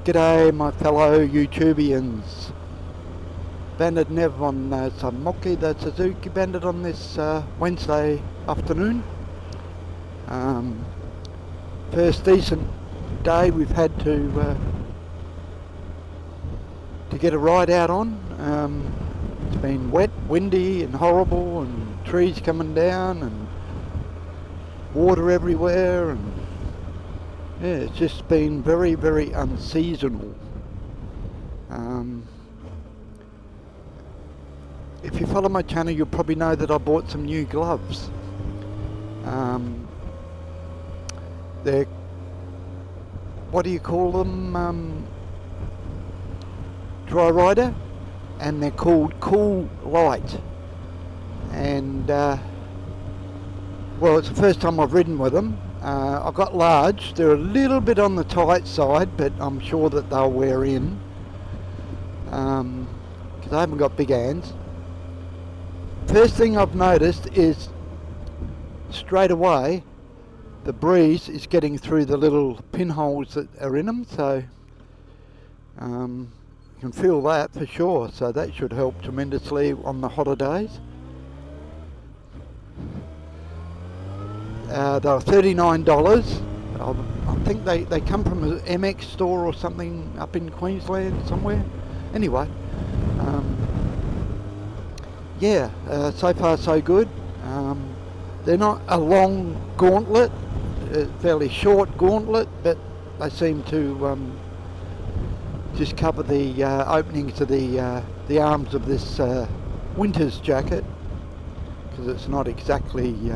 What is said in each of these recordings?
G'day my fellow YouTubians. Bandit Nev on Samoki, the Suzuki Bandit on this Wednesday afternoon. First decent day we've had to get a ride out on. It's been wet, windy and horrible, and trees coming down and water everywhere, and yeah, it's just been very, very unseasonal. If you follow my channel, you'll probably know that I bought some new gloves. They're, what do you call them? Dry rider, and they're called Cool Light. And well, it's the first time I've ridden with them. I got large. They're a little bit on the tight side, but I'm sure that they'll wear in, because I haven't got big hands. First thing I've noticed is straight away the breeze is getting through the little pinholes that are in them, so you can feel that for sure, so that should help tremendously on the hotter days. They were $39. I think they come from an MX store or something up in Queensland somewhere. Anyway, yeah, so far so good. They're not a long gauntlet, a fairly short gauntlet, but they seem to just cover the openings of the arms of this winter's jacket, because it's not exactly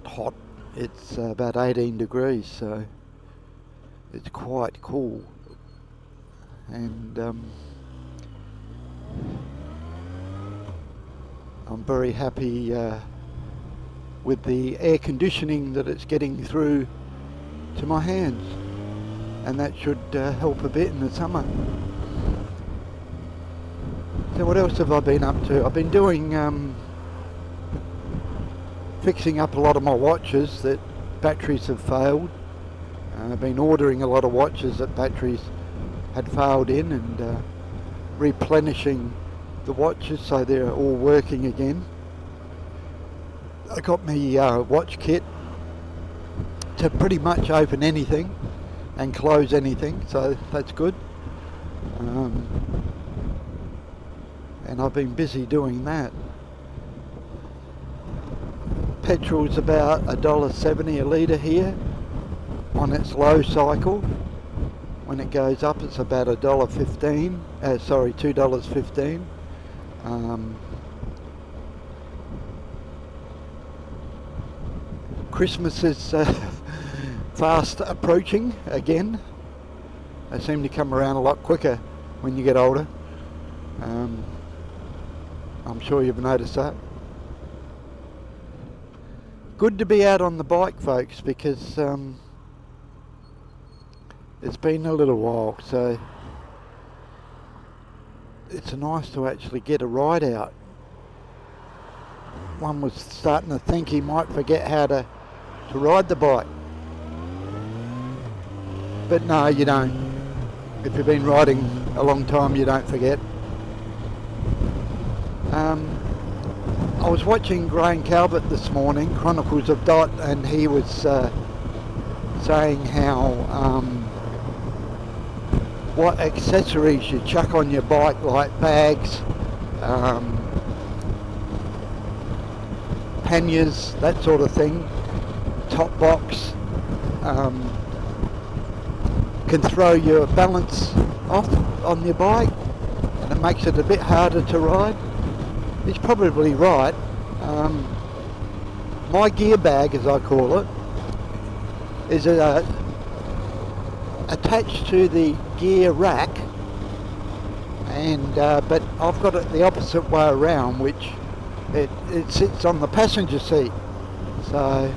hot. It's about 18 degrees, so it's quite cool. And I'm very happy with the air conditioning that it's getting through to my hands, and that should help a bit in the summer. So what else have I been up to? I've been doing fixing up a lot of my watches that batteries have failed. I've been ordering a lot of watches that batteries had failed in, and replenishing the watches so they're all working again. I got me watch kit to pretty much open anything and close anything, so that's good. And I've been busy doing that. Petrol's about $1.70 a litre here on its low cycle. When it goes up, it's about $1.15. Sorry, $2.15. Christmas is fast approaching again. They seem to come around a lot quicker when you get older. I'm sure you've noticed that. Good to be out on the bike, folks, because it's been a little while, so it's nice to actually get a ride out. One was starting to think he might forget how to ride the bike, but no, you don't. If you've been riding a long time, you don't forget. I was watching Graham Calvert this morning, Chronicles of Dot, and he was saying how what accessories you chuck on your bike, like bags, panniers, that sort of thing, top box, can throw your balance off on your bike, and it makes it a bit harder to ride. He's probably right. My gear bag, as I call it, is attached to the gear rack, and but I've got it the opposite way around, which it sits on the passenger seat. So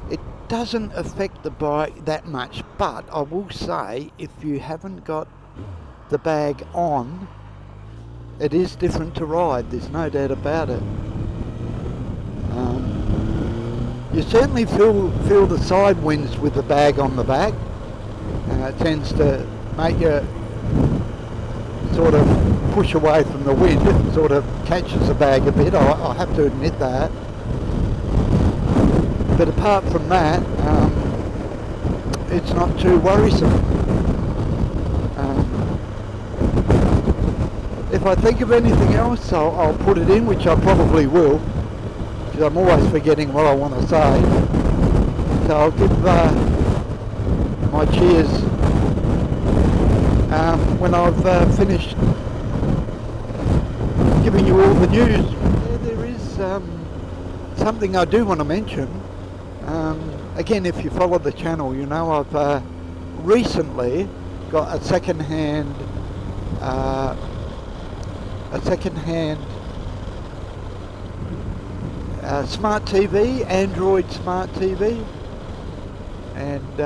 it doesn't affect the bike that much, but I will say, if you haven't got the bag on, it is different to ride, there's no doubt about it. You certainly feel the side winds with the bag on the back. It tends to make you sort of push away from the wind. It sort of catches the bag a bit, I have to admit that. But apart from that, it's not too worrisome. If I think of anything else, I'll put it in, which I probably will, because I'm always forgetting what I want to say. So I'll give my cheers when I've finished giving you all the news. There is something I do want to mention. Again, if you follow the channel, you know I've recently got a second-hand smart TV, Android smart TV, and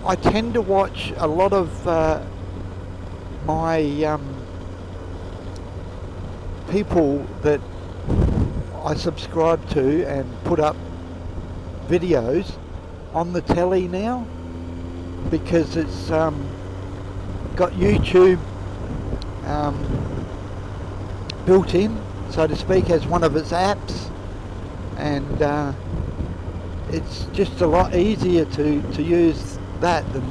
I tend to watch a lot of my people that I subscribe to and put up videos on the telly now, because it's got YouTube built in, so to speak, as one of its apps, and it's just a lot easier to use that than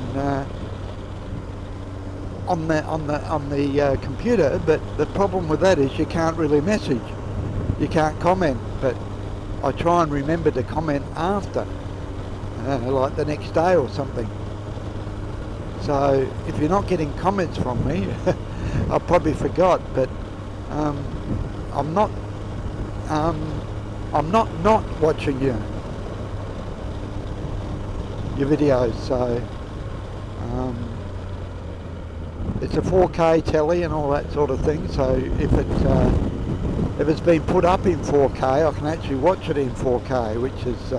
on the computer. But the problem with that is you can't really message, you can't comment, but I try and remember to comment after, like the next day or something. So if you're not getting comments from me, I probably forgot, but I'm not watching your videos. So it's a 4K telly and all that sort of thing. So if it's been put up in 4K, I can actually watch it in 4K, which is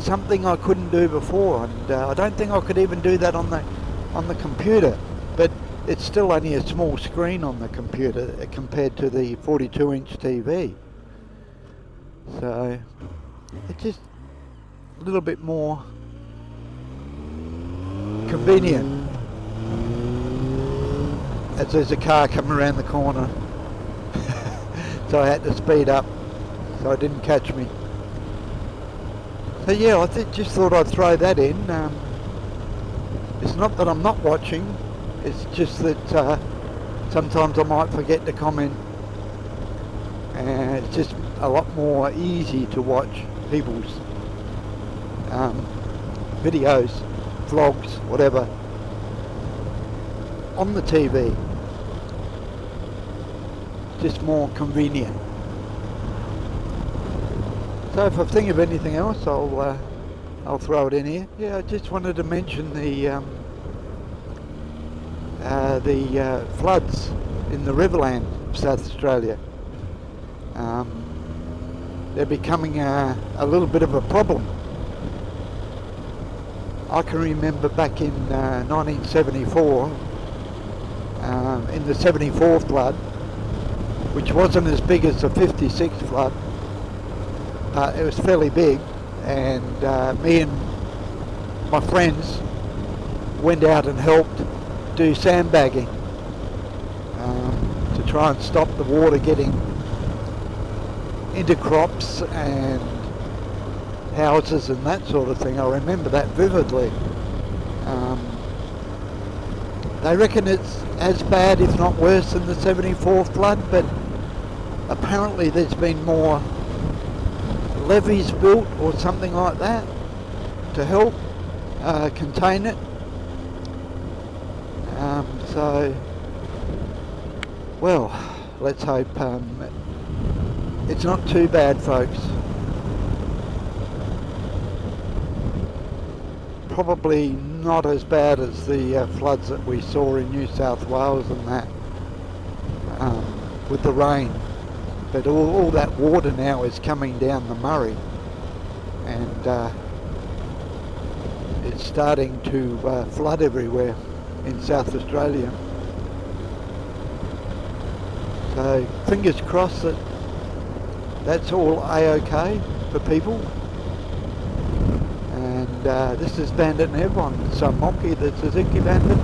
something I couldn't do before, and I don't think I could even do that on the computer. But it's still only a small screen on the computer compared to the 42-inch TV. So it's just a little bit more convenient. As there's a car coming around the corner, so I had to speed up so it didn't catch me. So yeah, I just thought I'd throw that in. It's not that I'm not watching, it's just that sometimes I might forget to comment, and it's just a lot more easy to watch people's videos, vlogs, whatever, on the TV. Just more convenient. So if I think of anything else, I'll throw it in here. Yeah, I just wanted to mention the floods in the Riverland of South Australia. They're becoming a little bit of a problem. I can remember back in 1974, in the 74 flood, which wasn't as big as the 56 flood, but it was fairly big, and me and my friends went out and helped do sandbagging to try and stop the water getting into crops and houses and that sort of thing. I remember that vividly. They reckon it's as bad, if not worse, than the 74 flood, but apparently there's been more levees built or something like that to help contain it. So, well, let's hope it's not too bad, folks. Probably not as bad as the floods that we saw in New South Wales and that, with the rain. But all that water now is coming down the Murray, and it's starting to flood everywhere in South Australia. So fingers crossed that that's all a-okay for people. And this is Bandit Nev on Monkey, the Suzuki Bandit,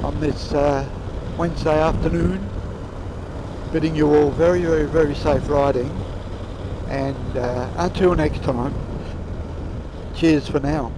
on this Wednesday afternoon, bidding you all very, very, very safe riding, and until next time, cheers for now.